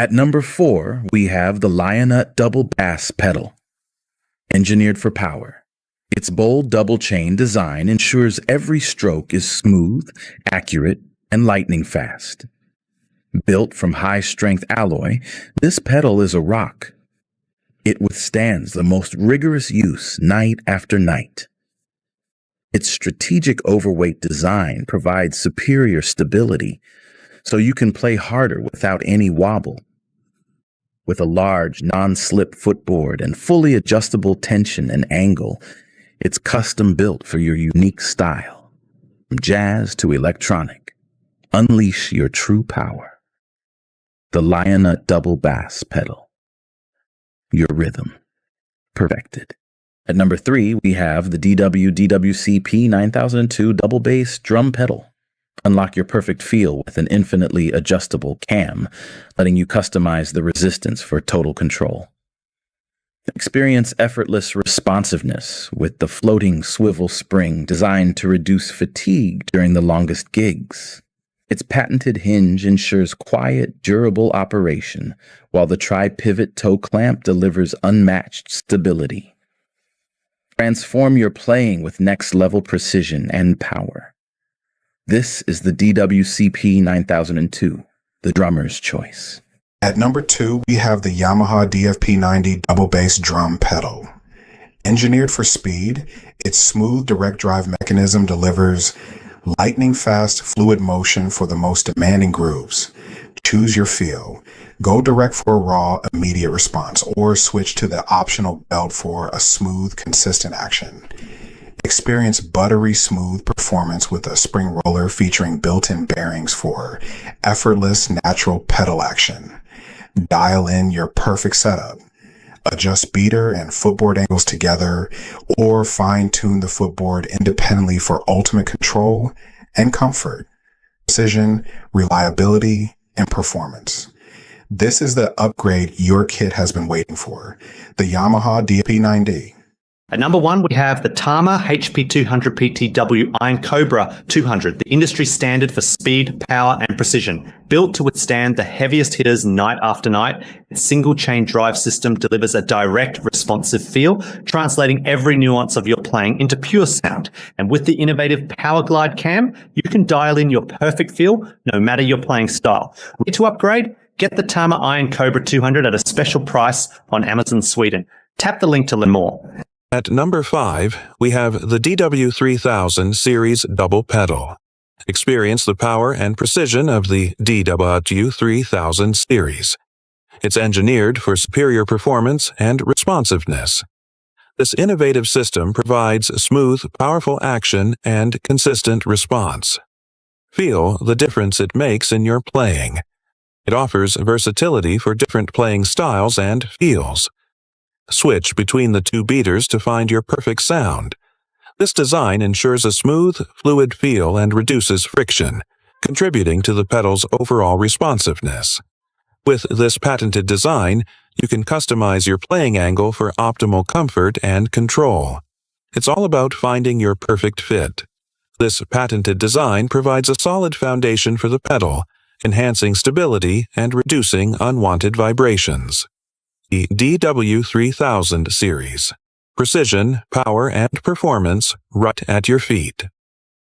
At number 4, we have the Lionut Double Bass Pedal. Engineered for power, its bold double-chain design ensures every stroke is smooth, accurate, and lightning fast. Built from high-strength alloy, this pedal is a rock. It withstands the most rigorous use night after night. Its strategic overweight design provides superior stability, so you can play harder without any wobble. With a large, non-slip footboard and fully adjustable tension and angle, it's custom-built for your unique style. From jazz to electronic, unleash your true power. The Lionut Double Bass Pedal. Your rhythm, perfected. At number 3, we have the DW3000 Double Bass Drum Pedal. Unlock your perfect feel with an infinitely adjustable cam, letting you customize the resistance for total control. Experience effortless responsiveness with the floating swivel spring designed to reduce fatigue during the longest gigs. Its patented hinge ensures quiet, durable operation, while the tri-pivot toe clamp delivers unmatched stability. Transform your playing with next-level precision and power. This is the DW3000, the drummer's choice. At number 2, we have the Yamaha DFP-9D Double Bass Drum Pedal. Engineered for speed, its smooth direct drive mechanism delivers lightning-fast fluid motion for the most demanding grooves. Choose your feel. Go direct for a raw, immediate response, or switch to the optional belt for a smooth, consistent action. Experience buttery smooth performance with a spring roller featuring built-in bearings for effortless, natural pedal action. Dial in your perfect setup. Adjust beater and footboard angles together, or fine-tune the footboard independently for ultimate control and comfort, precision, reliability, and performance. This is the upgrade your kit has been waiting for, the Yamaha DFP-9D. At number 1, we have the Tama HP200 PTW Iron Cobra 200, the industry standard for speed, power, and precision. Built to withstand the heaviest hitters night after night, its single-chain drive system delivers a direct, responsive feel, translating every nuance of your playing into pure sound. And with the innovative Power Glide cam, you can dial in your perfect feel, no matter your playing style. Need to upgrade? Get the Tama Iron Cobra 200 at a special price on Amazon Sweden. Tap the link to learn more. At number 5, we have the DW3000 Series Double Pedal. Experience the power and precision of the DW3000 Series. It's engineered for superior performance and responsiveness. This innovative system provides smooth, powerful action and consistent response. Feel the difference it makes in your playing. It offers versatility for different playing styles and feels. Switch between the two beaters to find your perfect sound. This design ensures a smooth, fluid feel and reduces friction, contributing to the pedal's overall responsiveness. With this patented design, you can customize your playing angle for optimal comfort and control. It's all about finding your perfect fit. This patented design provides a solid foundation for the pedal, enhancing stability and reducing unwanted vibrations. The DW3000 Series. Precision, power, and performance right at your feet.